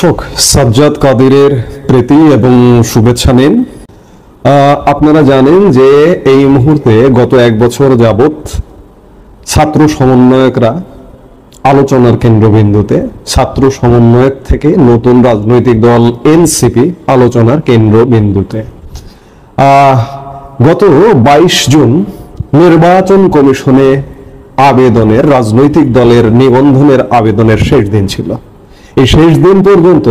দর্শক, সাজ্জাদ কাদিরের প্রীতি এবং শুভেচ্ছা নিন। আপনারা জানেন যে এই মুহূর্তে গত এক বছর যাবত ছাত্র সমন্বয়করা আলোচনার কেন্দ্রবিন্দুতে, ছাত্র সমন্বয়ক থেকে নতুন রাজনৈতিক দল এনসিপি আলোচনার কেন্দ্রবিন্দুতে। গত 22 জুন নির্বাচন কমিশনে আবেদনের, রাজনৈতিক দলের নিবন্ধনের আবেদনের শেষ দিন ছিল। এই শেষ দিন পর্যন্ত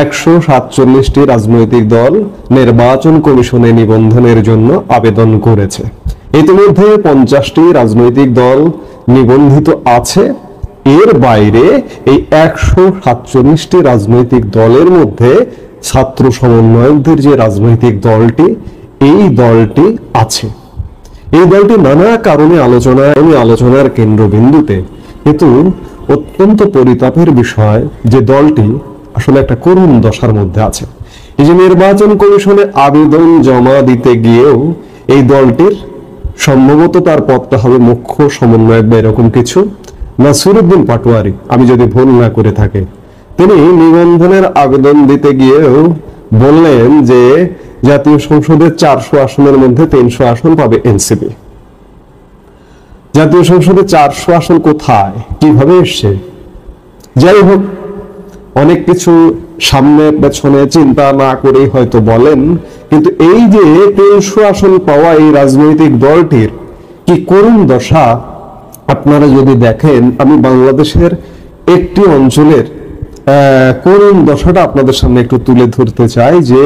147টি রাজনৈতিক দল নির্বাচন কমিশনে নিবন্ধনের জন্য আবেদন করেছে। ইতিমধ্যে 50টি রাজনৈতিক দল নিবন্ধিত আছে। এর বাইরে এই 147টি রাজনৈতিক দলের মধ্যে ছাত্র সমন্বয়কদের যে রাজনৈতিক দলটি, এই দলটি আছে। এই দলটি নানা কারণে আলোচনার কেন্দ্রবিন্দুতে, কিন্তু অত্যন্ত পরিতাপের বিষয় যে দলটি আসলে একটা করুণ দশার মধ্যে আছে। এই যে নির্বাচন কমিশনে আবেদন জমা দিতে গিয়েও এই দলটির সম্ভবত তার পদটা হবে মুখ্য সমন্বয়ক বা এরকম কিছু, নাসিরউদ্দিন পাটোয়ারি, আমি যদি ভুল না করে থাকি, তিনি নিবন্ধনের আবেদন দিতে গিয়েও বললেন যে জাতীয় সংসদের 400 আসনের মধ্যে 300 আসন পাবে এনসিপি। জাতীয় সংসদে 400 আসন কোথায়, কিভাবে এসছে? যাই হোক, অনেক কিছু সামনে পেছনে চিন্তা না করেই হয়তো বলেন, কিন্তু এই যে 300 আসন পাওয়া এই রাজনৈতিক দলটির কি করুণ দশা আপনারা যদি দেখেন, আমি বাংলাদেশের একটি অঞ্চলের করুণ দশাটা আপনাদের সামনে একটু তুলে ধরতে চাই। যে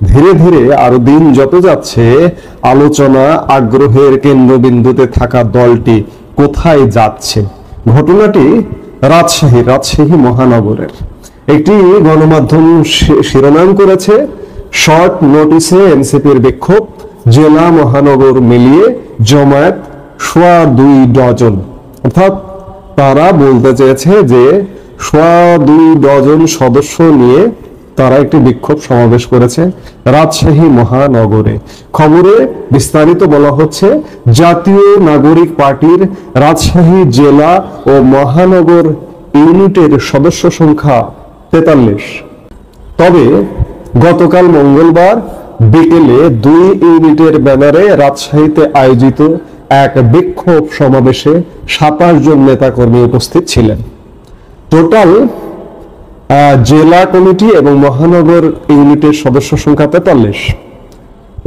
ধীরে ধীরে আরো দিন যত যাচ্ছে, আলোচনা আগ্রহের কেন্দ্রবিন্দুতে থাকা দলটি কোথায় যাচ্ছে। ঘটনাটি রাজশাহী মহানগরের একটি গণমাধ্যম শিরোনাম করেছে, শর্ট নোটিসে এনসিপির বিক্ষোভ, জেলা মহানগর মিলিয়ে জমায়েত 2.25 ডজন। অর্থাৎ তারা বলতে চেয়েছে যে 2.25 ডজন সদস্য নিয়ে তারা একটি বিক্ষোভ সমাবেশ করেছে রাজশাহী মহানগরে। খবরে বিস্তারিত বলা হচ্ছে, জাতীয় নাগরিক পার্টির রাজশাহী জেলা ও মহানগর ইউনিটের সদস্য সংখ্যা 43। তবে গতকাল মঙ্গলবার বিকেলে 2 ইউনিটের ব্যানারে রাজশাহীতে আয়োজিত এক বিক্ষোভ সমাবেশে 27 জন নেতাকর্মী উপস্থিত ছিলেন। টোটাল জেলা কমিটি এবং মহানগর ইউনিটের সদস্য সংখ্যা 43।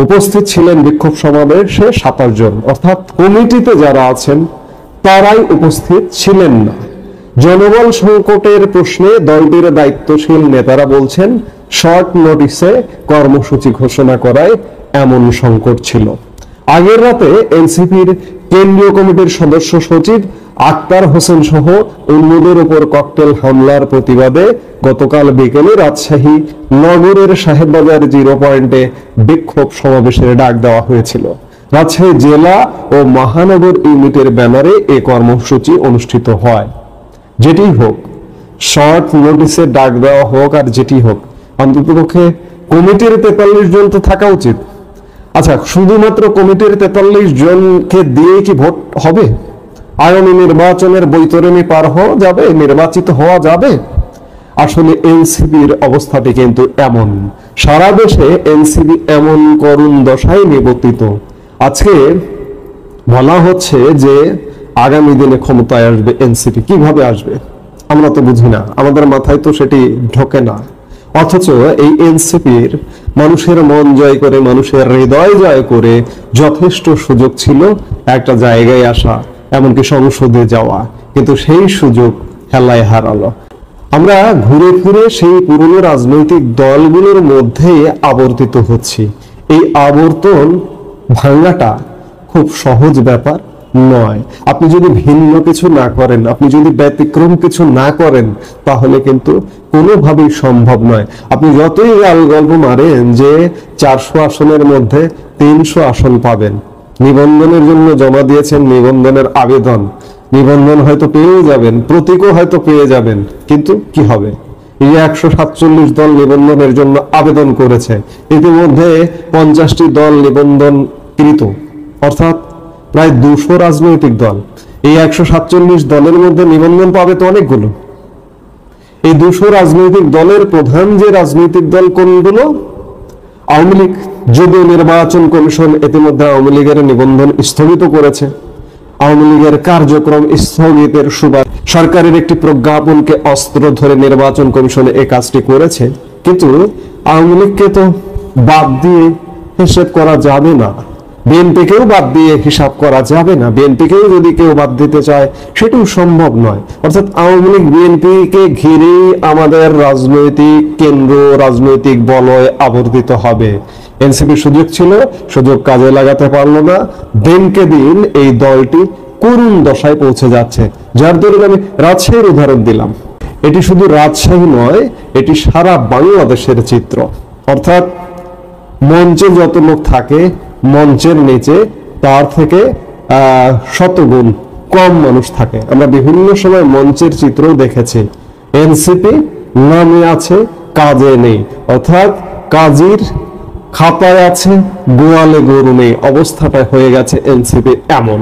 উপস্থিত ছিলেন বিক্ষোভ সমাবেশে 27 জন, অর্থাৎ কমিটিতে যারা আছেন তারাই উপস্থিত ছিলেন না। জনবল সংকটের প্রশ্নে দলটির দায়িত্বশীল নেতারা বলছেন, শর্ট নোটিসে কর্মসূচি ঘোষণা করায় এমন সংকট ছিল। আগের রাতে এনসিপির কেন্দ্রীয় কমিটির সদস্য সচিব আক্তার হোসেন সহ অন্যদের উপর ককটেল হামলার প্রতিবাদে গতকাল বিকেলে রাজশাহী নগরের সাহেববাজার 0 পয়েন্টে বিক্ষোভ সমাবেশের ডাক দেওয়া হয়েছিল। রাজশাহী জেলা ও মহানগর ইউনিটের ব্যানারে এই কর্মসূচি অনুষ্ঠিত হয়। যেটি হোক, শর্ট নোটিসে ডাক দেওয়া হোক আর যেটি হোক, অন্ততপক্ষে কমিটির 43 জন তো থাকা উচিত। আচ্ছা, শুধুমাত্র কমিটির 43 জনকে দিয়ে কি ভোট হবে? আগামী নির্বাচনের বৈতরণী পার হওয়া যাবে? নির্বাচিত হওয়া যাবে? আসলে এনসিপির অবস্থাটি কিন্তু এমন। সারা দেশে এনসিপি এমন করুণ দশায় নিবর্তিত। আজকে বলা হচ্ছে যে আগামী দিনে ক্ষমতায় আসবে এনসিপি। কিভাবে আসবে আমরা তো বুঝি না, আমাদের মাথায় তো সেটি ঢোকে না। অথচ এই এনসিপির মানুষের মন জয় করে, মানুষের হৃদয় জয় করে যথেষ্ট সুযোগ ছিল একটা জায়গায় আসা, এমনকি সংসদে যাওয়া, কিন্তু সেই সুযোগ হেলায় হারালো। আমরা ঘুরে ফিরে সেই পুরনো রাজনৈতিক দলগুলোর মধ্যে আবর্তিত হচ্ছি। এই আবর্তন ভাঙাটা খুব সহজ ব্যাপার নয়। আপনি যদি ভিন্ন কিছু না করেন, আপনি যদি ব্যতিক্রম কিছু না করেন, তাহলে কিন্তু কোনোভাবেই সম্ভব নয়। আপনি যতই গল্প মারেন যে 400 আসনের মধ্যে 300 আসন পাবেন, নিবন্ধনের জন্য জমা দিয়েছেন নিবন্ধনের আবেদন, নিবন্ধন হয়তো পেয়ে যাবেন, প্রতীকও হয়তো পেয়ে যাবেন, কিন্তু কি হবে? এই 147 দল নিবন্ধনের জন্য আবেদন করেছে, ইতিমধ্যে 50টি দল নিবন্ধনকৃত, অর্থাৎ প্রায় 200 রাজনৈতিক দল। এই 147 দলের মধ্যে নিবন্ধন পাবে তো অনেকগুলো। এই 200 রাজনৈতিক দলের প্রধান যে রাজনৈতিক দল কোনগুলো? আওয়ামী লীগ। যদিও নির্বাচন কমিশন ইতিমধ্যে আওয়ামী লীগের নিবন্ধন স্থগিত করেছে, আওয়ামী লীগের কার্যক্রম স্থগিতের সুবাদে সরকারের একটি প্রজ্ঞাপনকে অস্ত্র ধরে নির্বাচন কমিশন এই কাজটি করেছে, কিন্তু আওয়ামী লীগকে তো বাদ দিয়ে হিসেব করা যাবে না, বিএনপিকেও বাদ দিয়ে হিসাব করা যাবে না। বিএনপিকেও যদি কেউ বাদ দিতে চায় সেটাও সম্ভব নয়। অর্থাৎ আওয়ামী লীগ বিএনপিকে ঘিরে আমাদের রাজনৈতিক কেন্দ্র, রাজনৈতিক বলয় আবর্তিত হবে। এনসিপি সুযোগ ছিল, সুযোগ কাজে লাগাতে পারলো না। দিনকে দিন এই দলটি করুণ দশায় পৌঁছে যাচ্ছে। যার দরুন আমি রাজশাহীর উদাহরণ দিলাম। এটি শুধু রাজশাহী নয়, এটি সারা বাংলাদেশের চিত্র। অর্থাৎ মঞ্চে যত লোক থাকে, মঞ্চের নিচে তার থেকে শতগুণ কম মানুষ থাকে। আমরা বিভিন্ন সময় মঞ্চের চিত্রও দেখেছি। এনসিপি নামে আছে, কাজে নেই। অর্থাৎ কাজীর খাতায় আছে, গোয়ালে গরু নেই অবস্থাটা হয়ে গেছে এনসিপি এমন।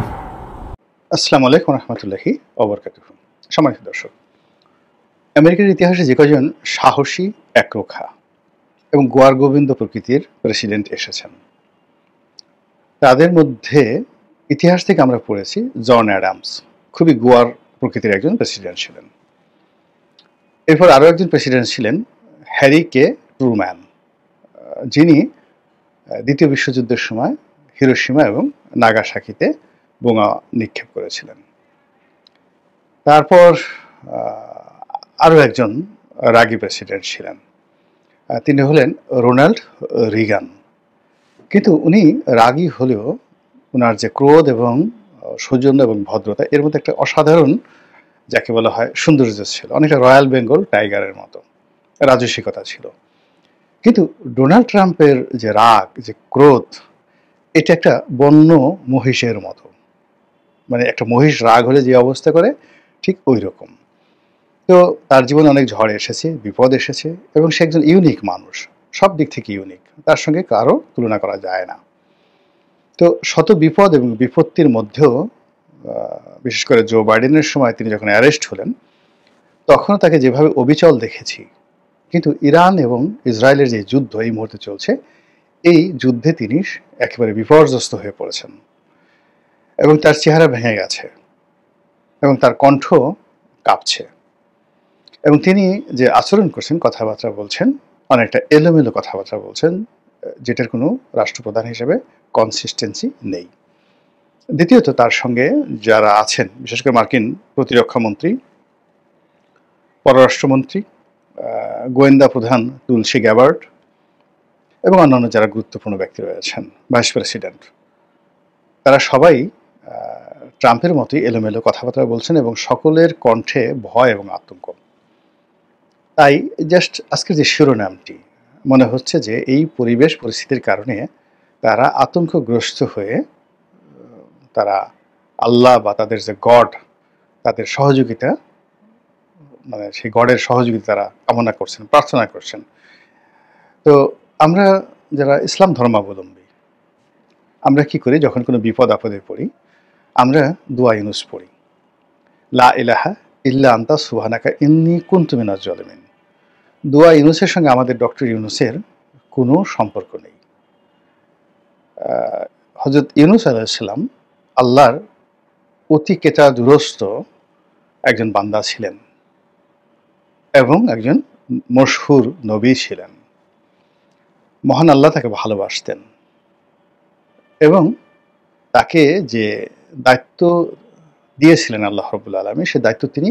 আসসালামু আলাইকুম রহমতুল্লাহি ওয়া বারাকাতুহু। সম্মানিত দর্শক, আমেরিকার ইতিহাসে যে কজন সাহসী, একরোখা এবং গোয়ার গোবিন্দ প্রকৃতির প্রেসিডেন্ট এসেছেন, তাদের মধ্যে ইতিহাস থেকে আমরা পড়েছি জন অ্যাডামস খুবই গোয়ার প্রকৃতির একজন প্রেসিডেন্ট ছিলেন। এরপর আরও একজন প্রেসিডেন্ট ছিলেন হ্যারি কে ট্রুম্যান, যিনি দ্বিতীয় বিশ্বযুদ্ধের সময় হিরোশিমা এবং নাগাসাকিতে বোমা নিক্ষেপ করেছিলেন। তারপর আরও একজন রাগী প্রেসিডেন্ট ছিলেন, তিনি হলেন রোনাল্ড রিগান। কিন্তু উনি রাগী হলেও ওনার যে ক্রোধ এবং সৌজন্য এবং ভদ্রতা, এর মধ্যে একটা অসাধারণ, যাকে বলা হয় সৌন্দর্য ছিল, অনেকটা রয়্যাল বেঙ্গল টাইগারের মতো রাজসিকতা ছিল। কিন্তু ডোনাল্ড ট্রাম্পের যে রাগ, যে ক্রোধ, এটা একটা বন্য মহিষের মতো। মানে একটা মহিষ রাগ হলে যে অবস্থা করে, ঠিক ওই রকম। তো তার জীবনে অনেক ঝড় এসেছে, বিপদ এসেছে, এবং সে একজন ইউনিক মানুষ, সব দিক থেকে ইউনিক, তার সঙ্গে কারো তুলনা করা যায় না। তো শত বিপদ এবং বিপত্তির মধ্যেও বিশেষ করে জো বাইডেনের সময় তিনি যখন অ্যারেস্ট হলেন, তখনও তাকে যেভাবে অবিচল দেখেছি। কিন্তু ইরান এবং ইসরায়েলের যে যুদ্ধ এই মুহূর্তে চলছে, এই যুদ্ধে তিনি একেবারে বিপর্যস্ত হয়ে পড়েছেন এবং তার চেহারা ভেঙে গেছে এবং তার কণ্ঠ কাঁপছে, এবং তিনি যে আচরণ করছেন, কথাবার্তা বলছেন, অনেকটা এলোমেলো কথাবার্তা বলছেন, যেটার কোনো রাষ্ট্রপ্রধান হিসেবে কনসিস্টেন্সি নেই। দ্বিতীয়ত, তার সঙ্গে যারা আছেন, বিশেষ করে মার্কিন প্রতিরক্ষা মন্ত্রী, পররাষ্ট্রমন্ত্রী, গোয়েন্দা প্রধান তুলসী গ্যাবার্ড এবং অন্যান্য যারা গুরুত্বপূর্ণ ব্যক্তি রয়েছেন, ভাইস প্রেসিডেন্ট, তারা সবাই ট্রাম্পের মতোই এলোমেলো কথাবার্তা বলছেন এবং সকলের কণ্ঠে ভয় এবং আতঙ্ক। তাই জাস্ট আজকের যে শিরোনামটি, মনে হচ্ছে যে এই পরিবেশ পরিস্থিতির কারণে তারা আতঙ্কগ্রস্ত হয়ে তারা আল্লাহ বা তাদের যে গড, তাদের সহযোগিতা, মানে সেই গডের সহযোগিতা তারা কামনা করছেন, প্রার্থনা করছেন। তো আমরা যারা ইসলাম ধর্মাবলম্বী, আমরা কি করি, যখন কোনো বিপদ আপদে পড়ি, আমরা দোয়া ইউনুস পড়ি, লা ইলাহা ইল্লা আনতা সুবহানাকা ইন্নী কুনতু মিনাজ জালিমিন। দোয়া ইউনুসের সঙ্গে আমাদের ডক্টর ইউনুসের কোনো সম্পর্ক নেই। হযরত ইউনুস আলাইহিস সালাম আল্লাহর অতি কেতা দুরস্ত একজন বান্দা ছিলেন এবং একজন মশহুর নবী ছিলেন। মহান আল্লাহ তাকে ভালোবাসতেন এবং তাকে যে দায়িত্ব দিয়েছিলেন আল্লাহ রাব্বুল আলামিন, সে দায়িত্ব তিনি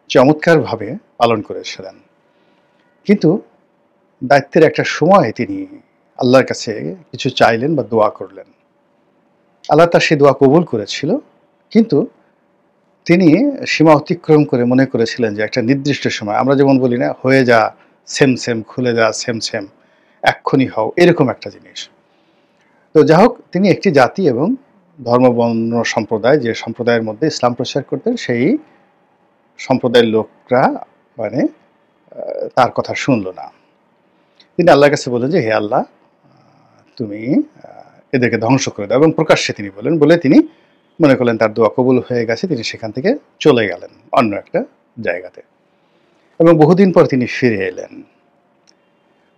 চমৎকারভাবে পালন করেছিলেন। কিন্তু দায়িত্বের একটা সময় তিনি আল্লাহর কাছে কিছু চাইলেন বা দোয়া করলেন। আল্লাহ তার সেই দোয়া কবুল করেছিল, কিন্তু তিনি সীমা অতিক্রম করে মনে করেছিলেন যে একটা নির্দিষ্ট সময়, আমরা যেমন বলি না, হয়ে যা সেম সেম, খুলে যা সেম সেম, এক্ষুনি হও, এরকম একটা জিনিস। তো যাই হোক, তিনি একটি জাতি এবং ধর্মবর্ণ সম্প্রদায়, যে সম্প্রদায়ের মধ্যে ইসলাম প্রচার করতেন, সেই সম্প্রদায়ের লোকরা মানে তার কথা শুনল না। তিনি আল্লাহর কাছে বললেন যে, হে আল্লাহ, তুমি এদেরকে ধ্বংস করে দাও, এবং প্রকাশ্যে তিনি বলে তিনি মনে করলেন তার দোয়া কবুল হয়ে গেছে, তিনি সেখান থেকে চলে গেলেন অন্য একটা জায়গাতে। এবং বহুদিন পর তিনি ফিরে এলেন।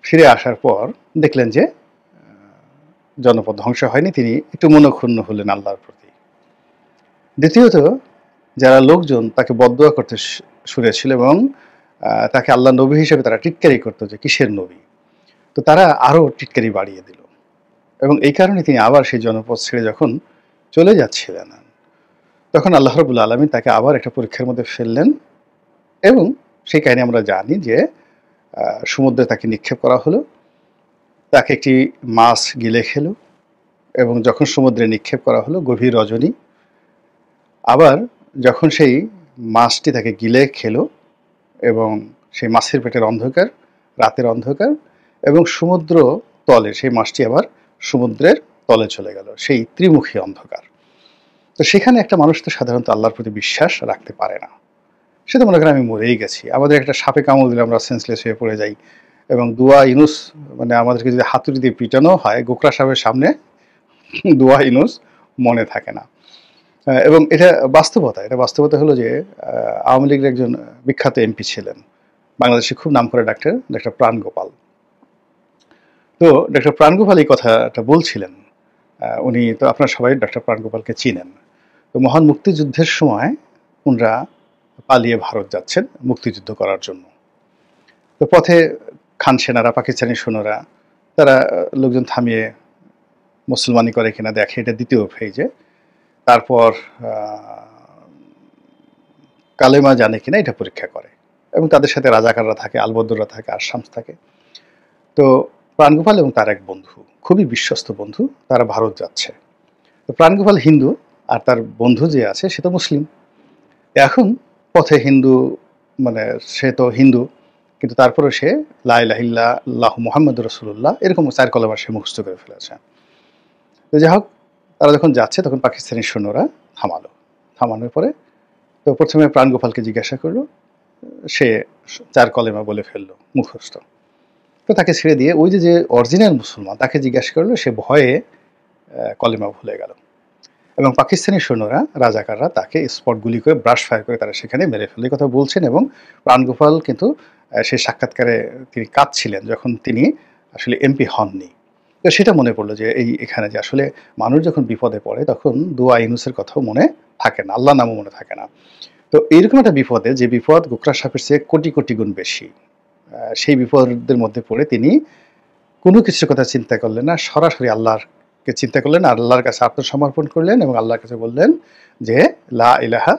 ফিরে আসার পর দেখলেন যে জনপদ ধ্বংস হয়নি, তিনি একটু মনক্ষুণ্ণ হলেন আল্লাহর প্রতি। দ্বিতীয়ত, যারা লোকজন তাকে বদদোয়া করতে শুরু ছিল এবং তাকে আল্লাহ নবী হিসেবে তারা টিটকারি করতো যে কিসের নবী, তো তারা আরও টিটকারি বাড়িয়ে দিল। এবং এই কারণে তিনি আবার সেই জনপদ ছেড়ে যখন চলে যাচ্ছিলেন, তখন আল্লাহ রাব্বুল আলামিন তাকে আবার একটা পরীক্ষার মধ্যে ফেললেন। এবং সেই কাহিনী আমরা জানি যে সমুদ্রে তাকে নিক্ষেপ করা হলো, তাকে একটি মাছ গিলে খেলো, এবং যখন সমুদ্রে নিক্ষেপ করা হলো গভীর রজনী, আবার যখন সেই মাছটি তাকে গিলে খেলো এবং সেই মাছের পেটের অন্ধকার, রাতের অন্ধকার, এবং সমুদ্র তলে সেই মাছটি আবার সমুদ্রের তলে চলে গেল, সেই ত্রিমুখী অন্ধকার। তো সেখানে একটা মানুষ তো সাধারণত আল্লাহর প্রতি বিশ্বাস রাখতে পারে না, সে তো মনে করেন আমি মরেই গেছি, আমাদের একটা সাপে কামড় দিলে আমরা সেন্সলেস হয়ে পড়ে যাই, এবং দুয়া ইনুস মানে আমাদেরকে যদি হাতুড়ি দিয়ে পিটানো হয় গোকরা সাহেবের সামনে, দুয়া ইনুস মনে থাকে না। এবং এটা বাস্তবতা হলো যে আওয়ামী লীগের একজন বিখ্যাত এমপি ছিলেন, বাংলাদেশে খুব নামকরা ডাক্তার প্রাণগোপাল। তো ডক্টর প্রাণগোপাল এই কথাটা বলছিলেন। উনি তো আপনারা সবাই ডক্টর প্রাণগোপালকে চিনেন। তো মহান মুক্তিযুদ্ধের সময় ওনারা পালিয়ে ভারত যাচ্ছেন মুক্তিযুদ্ধ করার জন্য। তো পথে খান সেনারা, পাকিস্তানি সৈন্যরা, তারা লোকজন থামিয়ে মুসলমানি করে কিনা দেখে, এটা দ্বিতীয় ফেজে। তারপর কালেমা জানে কিনা এটা পরীক্ষা করে, এবং তাদের সাথে রাজাকাররা থাকে, আলবদররা থাকে, আশামস থাকে। তো প্রাণগোপাল এবং তার এক বন্ধু, খুবই বিশ্বস্ত বন্ধু, তারা ভারত যাচ্ছে। তো প্রাণগোপাল হিন্দু, আর তার বন্ধু যে আছে সে তো মুসলিম। এখন পথে হিন্দু, মানে সে তো হিন্দু, কিন্তু তারপরে সে লা ইলাহা ইল্লাল্লাহ মুহাম্মাদুর রাসূলুল্লাহ এরকম 4 কলেমা সে মুখস্থ করে ফেলেছে। তো যাই হোক, তারা যখন যাচ্ছে তখন পাকিস্তানি সৈন্যরা থামানোর পরে তো প্রথমে প্রাণগোপালকে জিজ্ঞাসা করলো, সে 4 কলেমা বলে ফেললো মুখস্থ। তো তাকে ছেড়ে দিয়ে ওই যে অরিজিনাল মুসলমান তাকে জিজ্ঞাসা করলো, সে ভয়ে কলেমা ভুলে গেল, এবং পাকিস্তানি সৈন্যরা, রাজাকাররা তাকে স্পট গুলি করে, ব্রাশ ফায়ার করে তারা সেখানে মেরে ফেলে, এই কথা বলছেন। এবং প্রাণগোপাল কিন্তু সেই সাক্ষাৎকারে তিনি কাঁদছিলেন যখন তিনি আসলে এমপি হননি। তো সেটা মনে পড়লো যে এখানে যে আসলে মানুষ যখন বিপদে পড়ে তখন দুয়া ইউনুসের কথাও মনে থাকে না, আল্লাহ নামও মনে থাকে না। তো এইরকম একটা বিপদে, যে বিপদ গোকরা সাপের চেয়ে কোটি কোটি গুণ বেশি, সেই বিপদের মধ্যে পড়ে তিনি কোনো কিছুর কথা চিন্তা করলেন না, সরাসরি আল্লাহকে চিন্তা করলেন, আল্লাহর কাছে আত্মসমর্পণ করলেন এবং আল্লাহর কাছে বললেন যে লা ইলাহা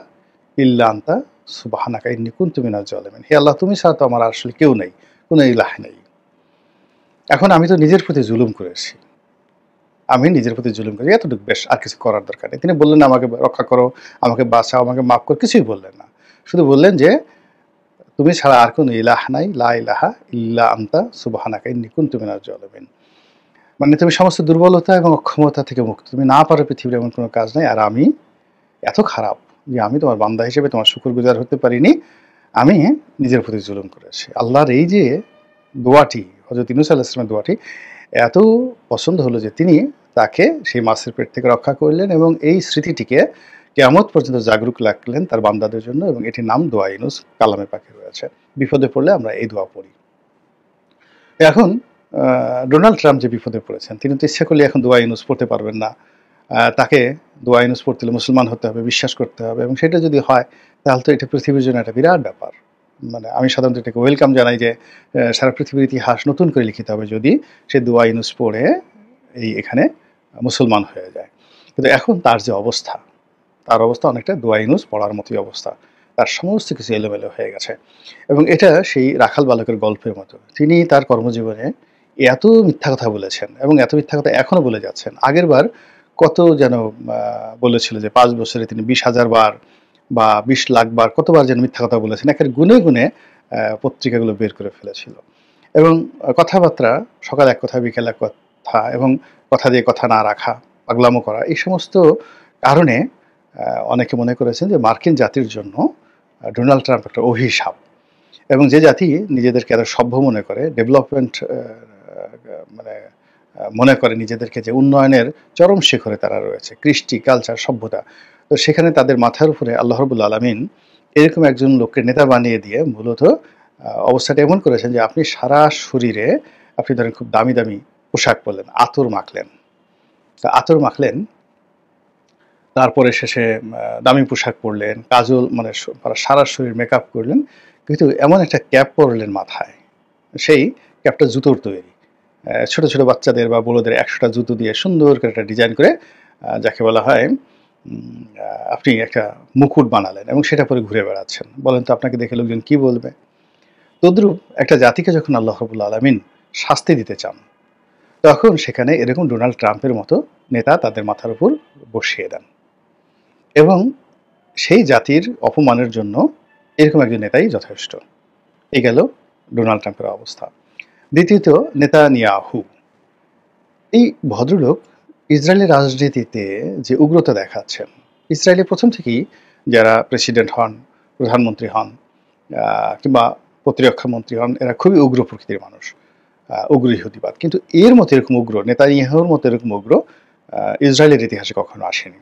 ইল্লা আনতা সুবহানাকা ইন্নী কুনতু মিনাজ জালিমিন। হে আল্লাহ, তুমি ছাড়া তো আমার আসলে কেউ নেই, কোনো ইলাহ নেই। এখন আমি তো নিজের প্রতি জুলুম করেছি, এতটুকু বেশ, আর কিছু করার দরকার নেই। তিনি বললেন আমাকে রক্ষা করো, আমাকে বাঁচাও, আমাকে মাফ করো, কিছুই বললেন না, শুধু বললেন যে তুমি ছাড়া আর কোনো ইলাহ নাই, লা ইলাহা ইল্লা আনতা সুবহানাকা ইন্নী কুনতু মিনাজ জালিমিন। মানে তুমি সমস্ত দুর্বলতা এবং অক্ষমতা থেকে মুক্ত, তুমি না পারো পৃথিবীর এমন কোনো কাজ নাই, আর আমি এত খারাপ যে আমি তোমার বান্দা হিসেবে তোমার শুকরগুজার হতে পারিনি, আমি নিজের প্রতি জুলুম করেছি। আল্লাহর এই যে দোয়াটি, হযরত ইউনূস আলাইহিস সালামের দোয়াটি এত পছন্দ হলো যে তিনি তাকে সেই মাছের পেট থেকে রক্ষা করলেন, এবং এই স্মৃতিটিকে কিয়ামত পর্যন্ত জাগরুক রাখলেন তার বান্দাদের জন্য, এবং এটির নাম দোয়া ইউনূস কালামে পাকে রয়েছে। বিপদে পড়লে আমরা এই দোয়া পড়ি। এখন ডোনাল্ড ট্রাম্প যে বিপদে পড়েছেন, তিনি তো ইচ্ছা করলে এখন দোয়া ইউনূস পড়তে পারবেন না। তাকে দোয়া ইউনূস পড়তে হলে মুসলমান হতে হবে, বিশ্বাস করতে হবে, এবং সেটা যদি হয় তাহলে তো এটা পৃথিবীর জন্য একটা বিরাট ব্যাপার। মানে আমি সাধারণত এটাকে ওয়েলকাম জানাই যে সারা পৃথিবীর ইতিহাস নতুন করে লিখিতে হবে যদি সে দোয়া ইউনূস পড়ে এখানে মুসলমান হয়ে যায়। কিন্তু এখন তার যে অবস্থা, তার অবস্থা অনেকটা দোয়া ইউনূস পড়ার মতোই অবস্থা, তার সমস্ত কিছু এলোমেলো হয়ে গেছে। এবং এটা সেই রাখাল বালকের গল্পের মতো, তিনি তার কর্মজীবনে এত মিথ্যা কথা বলেছেন এবং এত মিথ্যা কথা এখনো বলে যাচ্ছেন। আগের বার কত যেন বলেছিল যে 5 বছরে তিনি 20,000 বার বা 20 লাখ বার কতবার যেন মিথ্যা কথা বলেছেন, একের গুনে গুনে পত্রিকাগুলো বের করে ফেলেছিল। এবং কথাবার্তা, সকাল এক কথা বিকেল এক কথা, এবং কথা দিয়ে কথা না রাখা, পাগলামো করা, এই সমস্ত কারণে অনেকে মনে করেছেন যে মার্কিন জাতির জন্য ডোনাল্ড ট্রাম্প একটা অভিশাপ। এবং যে জাতি নিজেদেরকে এত সভ্য মনে করে, ডেভেলপমেন্ট মানে মনে করে নিজেদেরকে, যে উন্নয়নের চরম শিখরে তারা রয়েছে, কৃষ্টি, কালচার, সভ্যতা, তো সেখানে তাদের মাথার উপরে আল্লাহ রাব্বুল আলামিন এরকম একজন লোককে নেতা বানিয়ে দিয়ে মূলত অবস্থাটা এমন করেছেন যে আপনি সারা শরীরে আপনি ধরেন খুব দামি দামি পোশাক পরলেন, আতর মাখলেন, তা আতর মাখলেন, তারপরে শেষে দামি পোশাক পরলেন, কাজল মানে সারা শরীর মেকআপ করলেন, কিন্তু এমন একটা ক্যাপ পরলেন মাথায়, সেই ক্যাপটা জুতোর তৈরি। ছোট ছোট বাচ্চাদের বা বড়দের ১০০টা জুতো দিয়ে সুন্দর করে একটা ডিজাইন করে যাকে বলা হয় আপনি একটা মুকুট বানালেন এবং সেটা পরে ঘুরে বেড়াচ্ছেন। বলেন তো আপনাকে দেখে লোকজন কি বলবে? তদ্রূপ একটা জাতিকে যখন আল্লাহ রাব্বুল আলামিন শাস্তি দিতে চান, তখন সেখানে এরকম ডোনাল্ড ট্রাম্পের মতো নেতা তাদের মাথার উপর বসিয়ে দেন এবং সেই জাতির অপমানের জন্য এরকম একজন নেতাই যথেষ্ট। এই গেল ডোনাল্ড ট্রাম্পের অবস্থা। দ্বিতীয়ত নেতানিয়াহু। এই ভদ্রলোক ইসরায়েলের রাজনীতিতে যে উগ্রতা দেখাচ্ছেন, ইসরায়েলে প্রথম থেকেই যারা প্রেসিডেন্ট হন, প্রধানমন্ত্রী হন কিংবা প্রতিরক্ষা মন্ত্রী হন, এরা খুবই উগ্র প্রকৃতির মানুষ, উগ্র ইহুদিবাদ। কিন্তু এর মতো এরকম উগ্র, নেতানিয়াহুর মতো এরকম উগ্র ইসরায়েলের ইতিহাসে কখনো আসেনি।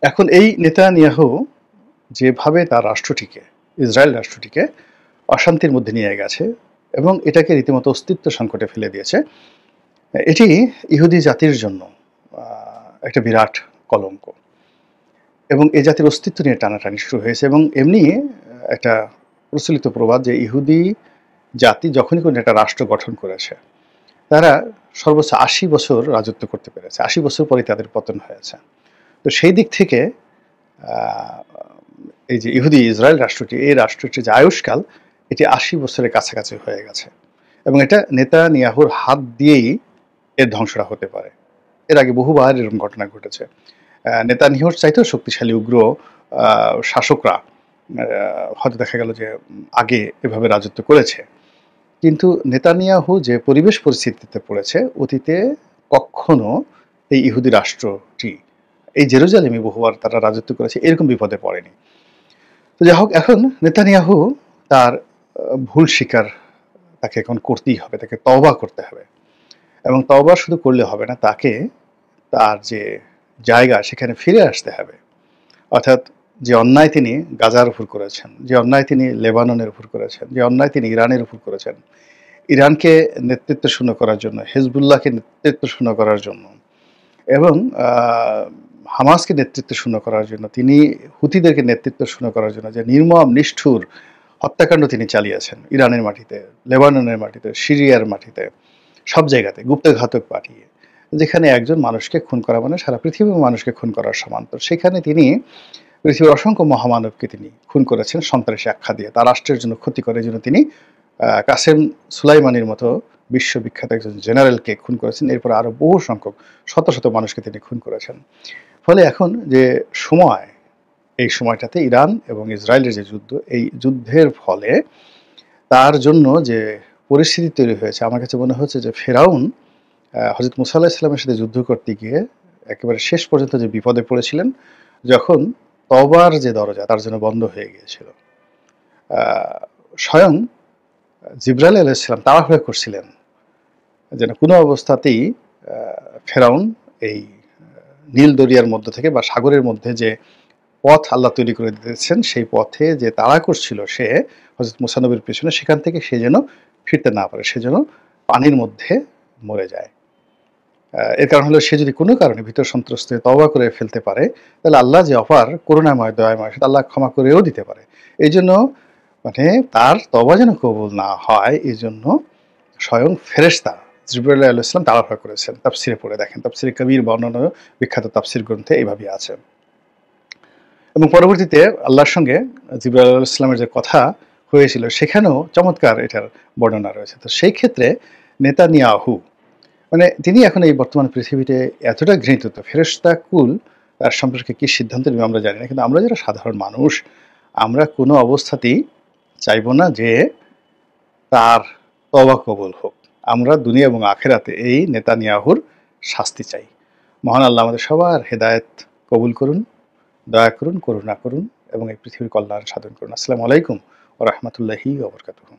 এখন এই নেতানিয়াহু যেভাবে তার রাষ্ট্রটিকে, ইসরায়েল রাষ্ট্রটিকে অশান্তির মধ্যে নিয়ে গেছে এবং এটাকে রীতিমতো অস্তিত্ব সংকটে ফেলে দিয়েছে, এটি ইহুদি জাতির জন্য একটা বিরাট কলঙ্ক এবং এ জাতির অস্তিত্ব নিয়ে টানাটানি শুরু হয়েছে। এবং এমনি একটা প্রচলিত প্রবাদ যে ইহুদি জাতি যখনই কোনো একটা রাষ্ট্র গঠন করেছে, তারা সর্বোচ্চ ৮০ বছর রাজত্ব করতে পেরেছে, ৮০ বছর পরে তাদের পতন হয়েছে। তো সেই দিক থেকে এই যে ইহুদি ইসরায়েল রাষ্ট্রটি, এই রাষ্ট্রটির যে আয়ুষ্কাল এটি ৮০ বছরের কাছাকাছি হয়ে গেছে এবং এটা নেতানিয়াহুর হাত দিয়েই এর ধ্বংসটা হতে পারে। এর আগে বহুবার এরকম ঘটনা ঘটেছে। নেতানিয়াহুর চাইতেও শক্তিশালী উগ্র শাসকরা হয়তো দেখা গেল যে আগে এভাবে রাজত্ব করেছে, কিন্তু নেতানিয়াহু যে পরিবেশ পরিস্থিতিতে পড়েছে, অতীতে কখনো এই ইহুদি রাষ্ট্রটি, এই জেরুজালেমে বহুবার তারা রাজত্ব করেছে, এরকম বিপদে পড়েনি। তো যাই হোক, এখন নেতানিয়াহু তার ভুল স্বীকার তাকে এখন করতেই হবে, তাকে তওবা করতে হবে এবং তওবা শুধু করলে হবে না, তাকে তার যে জায়গা সেখানে ফিরে আসতে হবে। অর্থাৎ যে অন্যায় তিনি গাজার উপর করেছেন, যে অন্যায় তিনি লেবাননের উপর করেছেন, যে অন্যায় তিনি ইরানের উপর করেছেন, ইরানকে নেতৃত্ব শূন্য করার জন্য, হেজবুল্লাহকে নেতৃত্ব শূন্য করার জন্য এবং হামাসকে নেতৃত্ব শূন্য করার জন্য, তিনি হুতিদেরকে নেতৃত্ব শূন্য করার জন্য যে নির্মম নিষ্ঠুর হত্যাকাণ্ড তিনি চালিয়েছেন ইরানের মাটিতে, লেবাননের মাটিতে, সিরিয়ার মাটিতে, সব জায়গাতে গুপ্তঘাতক পাঠিয়ে, যেখানে একজন মানুষকে খুন করা মানে সারা পৃথিবীর মানুষকে খুন করার সমান্তর, সেখানে তিনি পৃথিবীর অসংখ্য মহামানবকে তিনি খুন করেছেন সন্ত্রাসী আখ্যা দিয়ে, তার রাষ্ট্রের জন্য ক্ষতি করে জন্য তিনি কাসেম সুলাইমানির মতো বিশ্ববিখ্যাত একজন জেনারেলকে খুন করেছেন। এরপর আরো বহু সংখ্যক শত শত মানুষকে তিনি খুন করেছেন। ফলে এখন যে সময়, এই সময়টাতে ইরান এবং ইসরায়েলের যে যুদ্ধ, এই যুদ্ধের ফলে তার জন্য যে পরিস্থিতি তৈরি হয়েছে, আমার কাছে মনে হচ্ছে যে ফেরাউন হযরত মুসা আলাইহিস সালামের সাথে যুদ্ধ করতে গিয়ে একেবারে শেষ পর্যন্ত যে বিপদে পড়েছিলেন, যখন তওবার যে দরজা তার জন্য বন্ধ হয়ে গিয়েছিল, স্বয়ং জিবরাইল আলাইহিস সালাম তাড়াহুড়া করছিলেন যেন কোনো অবস্থাতেই ফেরাউন এই নীল দরিয়ার মধ্য থেকে বা সাগরের মধ্যে যে পথ আল্লাহ তৈরি করে দিতেছেন, সেই পথে যে তাড়া করছিল সে হযরত মুসা নবীর পেছনে, সেখান থেকে সে যেন ফিরতে না পারে, সে যেন পানির মধ্যে মরে যায়। এর কারণ হলো, সে যদি কোনো কারণে ভীত সন্ত্রস্ত তওবা করে ফেলতে পারে, তাহলে আল্লাহ যে অপার করুণাময় দয়াময়, সেটা আল্লাহ ক্ষমা করেও দিতে পারে। এই জন্য মানে তার তওবা যেন কবুল না হয়, এই জন্য স্বয়ং ফেরেশতা জিবরাইল আলাইহিস সালাম তাড়াহুড়া করেছেন। তাফসিরে পড়ে দেখেন, তাফসিরে কবির বর্ণনা বিখ্যাত তাফসির গ্রন্থে এইভাবেই আছে। এবং পরবর্তীতে আল্লাহর সঙ্গে জিবরাইল আলাইহিস সালামের যে কথা হয়েছিল, সেখানেও চমৎকার এটার বর্ণনা রয়েছে। তো সেই ক্ষেত্রে নেতানিয়াহু মানে তিনি এখন এই বর্তমান পৃথিবীতে এতটা ঘৃণিত, তো ফেরেশতা কুল তার সম্পর্কে কি সিদ্ধান্ত নেবে আমরা জানি না, কিন্তু আমরা যারা সাধারণ মানুষ, আমরা কোনো অবস্থাতেই চাইব না যে তার তওবা কবুল হোক। আমরা দুনিয়া এবং আখিরাতে এই নেতানিয়াহুর শাস্তি চাই। মহান আল্লাহ আমাদের সবার হেদায়েত কবুল করুন, দয়া করুন, করুণা করুন এবং এই পৃথিবীর কল্যাণ সাধন করুন। আসসালামু আলাইকুম ওয়া রাহমাতুল্লাহি ওয়া বারাকাতুহু।